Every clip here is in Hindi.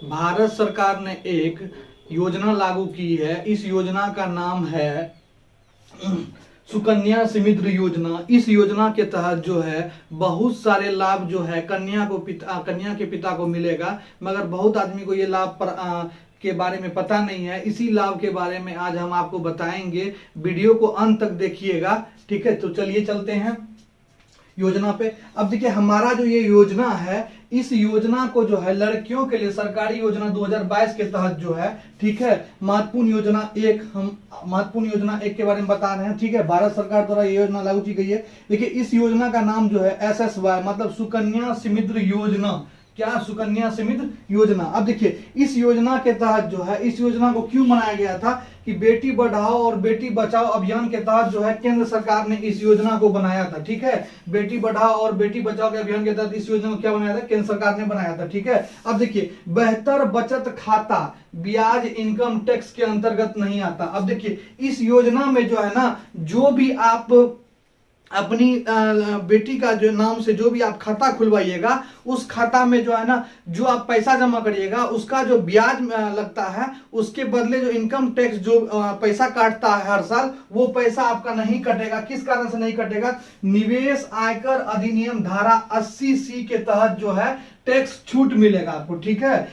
भारत सरकार ने एक योजना लागू की है। इस योजना का नाम है सुकन्या समृद्धि योजना। इस योजना के तहत जो है बहुत सारे लाभ जो है कन्या के पिता को मिलेगा, मगर बहुत आदमी को ये लाभ के बारे में पता नहीं है। इसी लाभ के बारे में आज हम आपको बताएंगे। वीडियो को अंत तक देखिएगा, ठीक है। तो चलिए चलते हैं योजना पे। अब देखिए हमारा जो ये योजना है, इस योजना को जो है लड़कियों के लिए सरकारी योजना 2022 के तहत जो है, ठीक है, महत्वपूर्ण योजना एक के बारे में बता रहे हैं, ठीक है। भारत सरकार द्वारा ये योजना लागू की गई है। देखिए इस योजना का नाम जो है SSY मतलब सुकन्या समृद्धि योजना। क्या? सुकन्या समृद्धि योजना। अब देखिए इस योजना के तहत जो है, इस योजना को क्यों बनाया गया था कि बेटी बढ़ाओ और बेटी बचाओ अभियान के तहत जो है केंद्र सरकार ने इस योजना को बनाया था, ठीक है। बेटी बढ़ाओ और बेटी बचाओ के अभियान के तहत इस योजना को क्या बनाया था? केंद्र सरकार ने बनाया था, ठीक है। अब देखिए बेहतर बचत खाता ब्याज इनकम टैक्स के अंतर्गत नहीं आता। अब देखिए इस योजना में जो है ना, जो भी आप अपनी बेटी का जो नाम से जो भी आप खाता खुलवाइएगा, उस खाता में जो है ना, जो आप पैसा जमा करिएगा उसका जो ब्याज लगता है, उसके बदले जो इनकम टैक्स जो पैसा काटता है हर साल, वो पैसा आपका नहीं कटेगा। किस कारण से नहीं कटेगा? निवेश आयकर अधिनियम धारा 80C के तहत जो है टैक्स छूट मिलेगा आपको, ठीक है।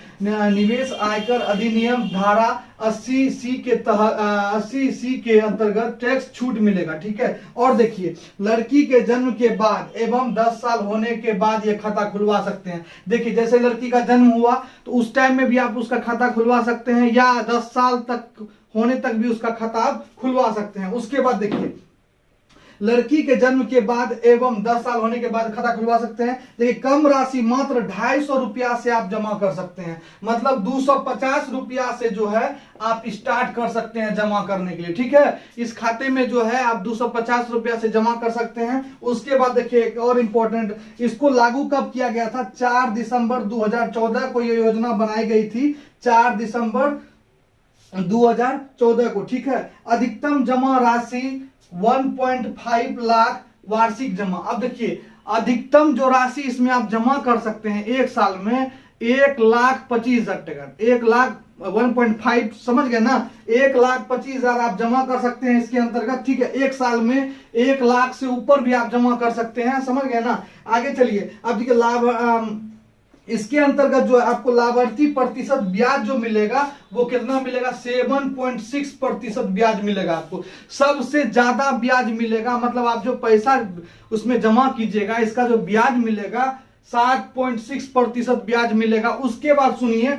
निवेश आयकर अधिनियम धारा 80C के तहत 80C के अंतर्गत टैक्स छूट मिलेगा, ठीक है। और देखिए लड़की के जन्म के बाद एवं 10 साल होने के बाद ये खाता खुलवा सकते हैं। देखिए जैसे लड़की का जन्म हुआ तो उस टाइम में भी आप उसका खाता खुलवा सकते हैं, या 10 साल तक होने तक भी उसका खाता आप खुलवा सकते हैं। उसके बाद देखिए लड़की के जन्म के बाद एवं 10 साल होने के बाद खाता खुलवा सकते हैं। देखिए कम राशि मात्र 250 रुपया से आप जमा कर सकते हैं, मतलब 250 रुपया से जो है आप स्टार्ट कर सकते हैं जमा करने के लिए, ठीक है। इस खाते में जो है आप 250 रुपया से जमा कर सकते हैं। उसके बाद देखिए एक और इंपॉर्टेंट, इसको लागू कब किया गया था? 4 दिसंबर 2014 को ये योजना बनाई गई थी, 4 दिसंबर 2014 को, ठीक है। अधिकतम जमा राशि 1.5 लाख वार्षिक जमा। अब देखिए अधिकतम जो राशि इसमें आप जमा कर सकते हैं एक साल में 1,25,000 टका। 1,5 समझ गए ना, 1,25,000 आप जमा कर सकते हैं इसके अंतर्गत, ठीक है। एक साल में 1 लाख से ऊपर भी आप जमा कर सकते हैं, समझ गए ना। आगे चलिए। अब देखिए लाभ इसके अंतर्गत जो है आपको लाभार्थी प्रतिशत ब्याज जो मिलेगा वो कितना मिलेगा? 7.6% ब्याज मिलेगा आपको। सबसे ज्यादा ब्याज मिलेगा, मतलब आप जो पैसा उसमें जमा कीजिएगा इसका जो ब्याज मिलेगा 7.6% ब्याज मिलेगा। उसके बाद सुनिए,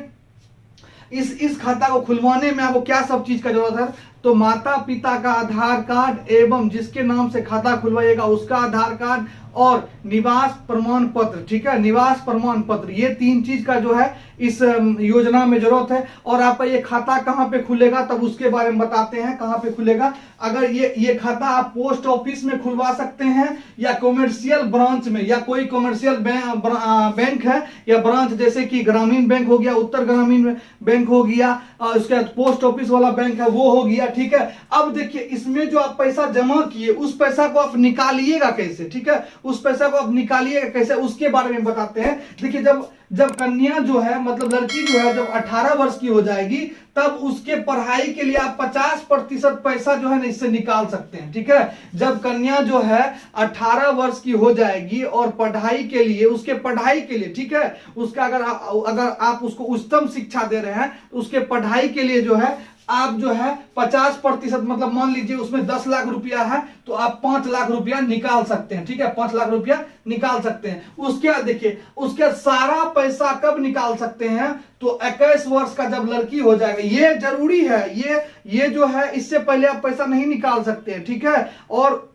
इस खाता को खुलवाने में आपको क्या सब चीज का जरूरत है? तो माता पिता का आधार कार्ड एवं जिसके नाम से खाता खुलवाइएगा उसका आधार कार्ड और निवास प्रमाण पत्र, ठीक है। निवास प्रमाण पत्र, ये 3 चीज का जो है इस योजना में जरूरत है। और आपका ये खाता कहां पे खुलेगा तब उसके बारे में बताते हैं कहां पे खुलेगा। अगर ये खाता आप पोस्ट ऑफिस में खुलवा सकते हैं या कॉमर्शियल ब्रांच में, या कोई कॉमर्शियल बैंक है या ब्रांच, जैसे कि ग्रामीण बैंक हो गया, उत्तर ग्रामीण बैंक हो गया, उसके बाद पोस्ट ऑफिस वाला बैंक है वो हो गया, ठीक है। अब देखिए इसमें जो आप पैसा जमा किए उस पैसा को आप निकालिएगा कैसे, ठीक है। उस पैसा को आप निकालिएगा कैसे उसके बारे में बताते हैं। देखिए जब कन्या जो है, मतलब लड़की जो है, जब 18 वर्ष की हो जाएगी तब उसके पढ़ाई के लिए आप 50% पैसा जो है ना इससे निकाल सकते हैं, ठीक है। जब कन्या जो है 18 वर्ष की हो जाएगी और पढ़ाई के लिए, उसके पढ़ाई के लिए, ठीक है, उसका अगर आप उसको उच्चतम शिक्षा दे रहे हैं तो उसके पढ़ाई के लिए जो है आप जो है 50%, मतलब मान लीजिए उसमें 10 लाख रुपया है तो आप 5 लाख रुपया निकाल सकते हैं, ठीक है। 5 लाख रुपया निकाल सकते हैं। उसके बाद देखिए उसके सारा पैसा कब निकाल सकते हैं? तो 21 वर्ष का जब लड़की हो जाएगा, ये जरूरी है, ये जो है इससे पहले आप पैसा नहीं निकाल सकते हैं, ठीक है। और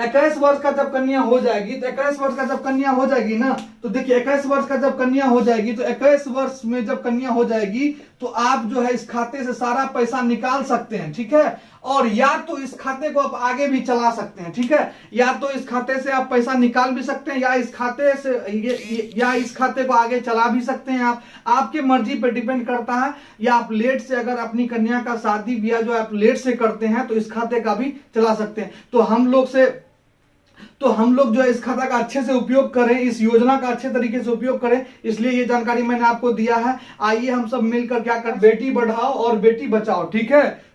21 वर्ष का जब कन्या हो जाएगी, तो 21 वर्ष का जब कन्या हो जाएगी ना, तो देखिए 21 वर्ष का जब कन्या हो जाएगी, तो 21 वर्ष में जब कन्या हो जाएगी तो आप जो है इस खाते से सारा पैसा निकाल सकते हैं, ठीक है। और या तो इस खाते को आप आगे भी चला सकते हैं, ठीक है। या तो इस खाते से आप पैसा निकाल भी सकते हैं, या इस खाते से या इस खाते को आगे चला भी सकते हैं आप, आपके मर्जी पे डिपेंड करता है। या आप लेट से, अगर अपनी कन्या का शादी ब्याह जो आप लेट से करते हैं तो इस खाते का भी चला सकते हैं। तो हम लोग से तो हम लोग जो है इस खाता का अच्छे से उपयोग करें, इस योजना का अच्छे तरीके से उपयोग करें, इसलिए ये जानकारी मैंने आपको दिया है। आइए हम सब मिलकर क्या कर, बेटी बढ़ाओ और बेटी बचाओ, ठीक है।